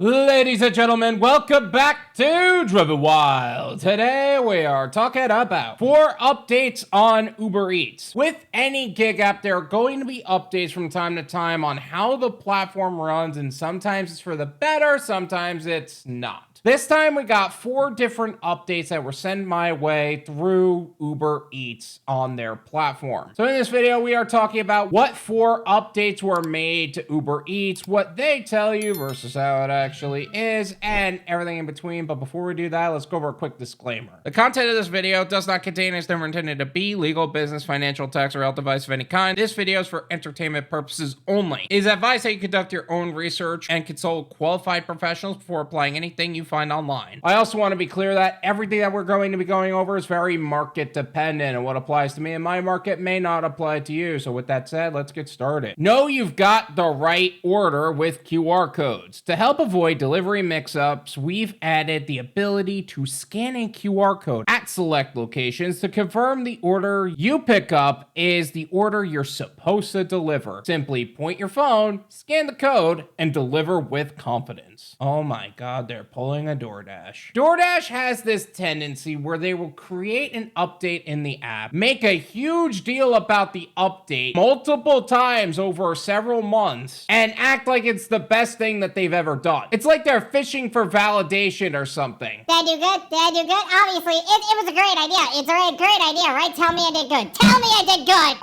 Ladies and gentlemen, welcome back to Driven Wyld. Today we are talking about 4 updates on Uber Eats. With any gig app, there are going to be updates from time to time on how the platform runs, and sometimes it's for the better, sometimes it's not. This time we got 4 different updates that were sent my way through Uber Eats on their platform. So in this video, we are talking about what 4 updates were made to Uber Eats, what they tell you versus how it actually is, and everything in between. But before we do that, let's go over a quick disclaimer. The content of this video does not contain, is never intended to be, legal, business, financial, tax, or health advice of any kind. This video is for entertainment purposes only. It is advised that you conduct your own research and consult qualified professionals before applying anything you find online. I also want to be clear that everything that we're going to be going over is very market dependent, and what applies to me in my market may not apply to you. So with that said, let's get started. Know you've got the right order with QR codes. To help avoid delivery mix-ups, we've added the ability to scan a QR code at select locations to confirm the order you pick up is the order you're supposed to deliver. Simply point your phone, scan the code, and deliver with confidence. Oh my God, they're pulling a Doordash. Doordash has this tendency where they will create an update in the app, make a huge deal about the update multiple times over several months, and act like it's the best thing that they've ever done. It's like they're fishing for validation or something. Did I do good? Did I do good? Obviously, it was a great idea. It's a great idea, right? Tell me I did good. Tell me I did good.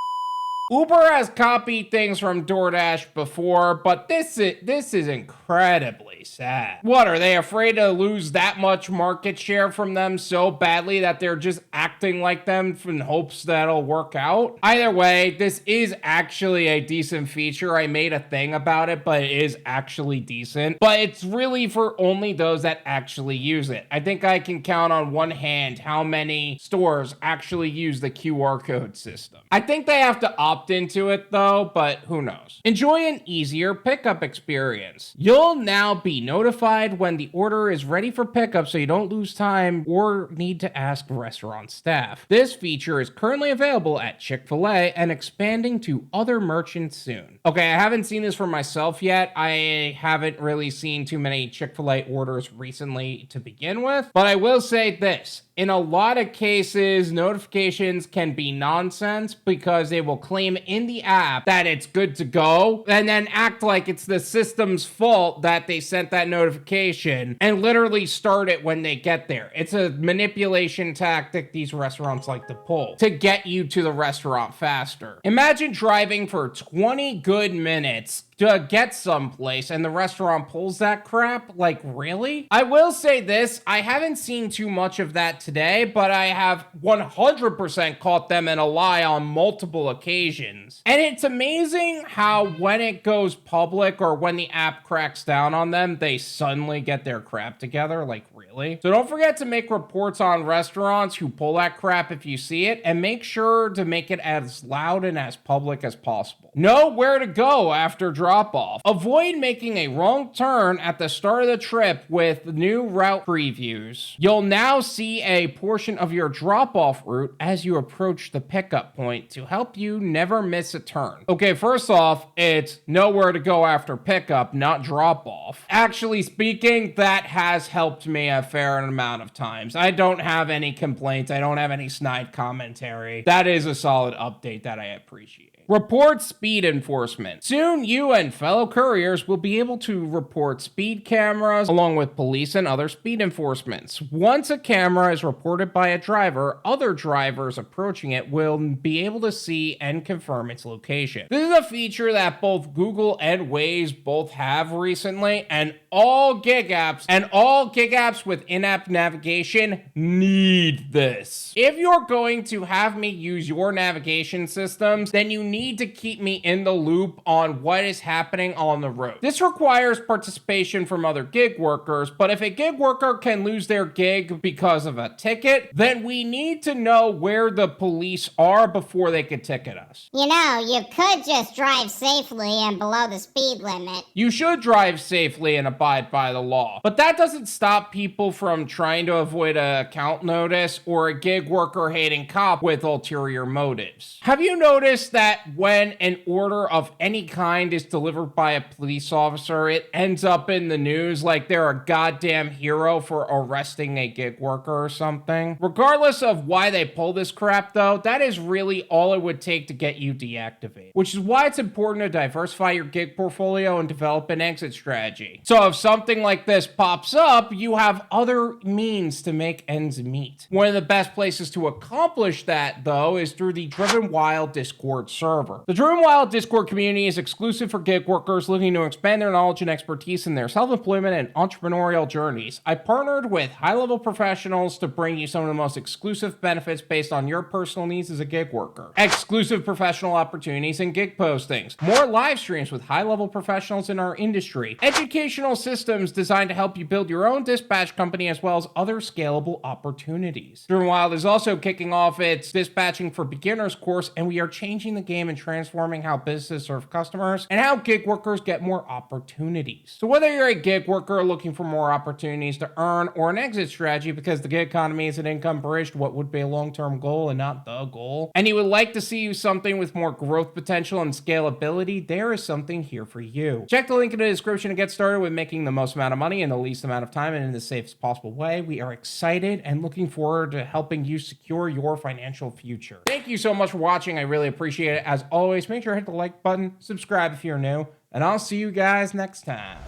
Uber has copied things from Doordash before, but this is incredibly sad. What, are they afraid to lose that much market share from them so badly that they're just acting like them in hopes that'll work out? Either way, this is actually a decent feature. I made a thing about it, but it is actually decent. But it's really for only those that actually use it. I think I can count on one hand how many stores actually use the QR code system. I think they have to opt into it though, but who knows. Enjoy an easier pickup experience. You'll now be notified when the order is ready for pickup so you don't lose time or need to ask restaurant staff. This feature is currently available at Chick-fil-A and expanding to other merchants soon. Okay, I haven't seen this for myself yet. I haven't really seen too many Chick-fil-A orders recently to begin with, but I will say this. In a lot of cases, notifications can be nonsense because they will claim in the app that it's good to go and then act like it's the system's fault that they sent that notification and literally start it when they get there. It's a manipulation tactic these restaurants like to pull to get you to the restaurant faster. Imagine driving for 20 good minutes to get someplace and the restaurant pulls that crap. Like, really? I will say this, I haven't seen too much of that today, but I have 100% caught them in a lie on multiple occasions. And it's amazing how when it goes public or when the app cracks down on them, they suddenly get their crap together. Like, really? So don't forget to make reports on restaurants who pull that crap if you see it, and make sure to make it as loud and as public as possible. Know where to go after drop-off. Avoid making a wrong turn at the start of the trip with new route previews. You'll now see a portion of your drop-off route as you approach the pickup point to help you never miss a turn. Okay, first off, it's know where to go after pickup, not drop-off. Actually speaking, that has helped me a fair amount of times. I don't have any complaints. I don't have any snide commentary. That is a solid update that I appreciate. Report speed enforcement. Soon, you and fellow couriers will be able to report speed cameras along with police and other speed enforcements. Once a camera is reported by a driver, other drivers approaching it will be able to see and confirm its location. This is a feature that both Google and Waze both have recently, and all gig apps with in-app navigation need this. If you're going to have me use your navigation systems, then you need to keep me in the loop on what is happening on the road. This requires participation from other gig workers, but if a gig worker can lose their gig because of a ticket, then we need to know where the police are before they could ticket us. You know, you could just drive safely and below the speed limit. You should drive safely and abide by the law, but that doesn't stop people from trying to avoid a account notice or a gig worker hating cop with ulterior motives. Have you noticed that when an order of any kind is delivered by a police officer, it ends up in the news like they're a goddamn hero for arresting a gig worker or something. Regardless of why they pull this crap though, that is really all it would take to get you deactivated, which is why it's important to diversify your gig portfolio and develop an exit strategy. So if something like this pops up, you have other means to make ends meet. One of the best places to accomplish that though is through the Driven Wyld Discord server. The Driven Wyld Discord community is exclusive for gig workers looking to expand their knowledge and expertise in their self-employment and entrepreneurial journeys. I partnered with high-level professionals to bring you some of the most exclusive benefits based on your personal needs as a gig worker. Exclusive professional opportunities and gig postings. More live streams with high-level professionals in our industry. Educational systems designed to help you build your own dispatch company as well as other scalable opportunities. Driven Wyld is also kicking off its Dispatching for Beginners course, and we are changing the game and transforming how businesses serve customers and how gig workers get more opportunities. So whether you're a gig worker looking for more opportunities to earn or an exit strategy because the gig economy is an income bridge to what would be a long-term goal and not the goal, and you would like to see something with more growth potential and scalability, there is something here for you. Check the link in the description to get started with making the most amount of money in the least amount of time and in the safest possible way. We are excited and looking forward to helping you secure your financial future. Thank you so much for watching. I really appreciate it. As always, make sure to hit the like button, subscribe if you're new, and I'll see you guys next time.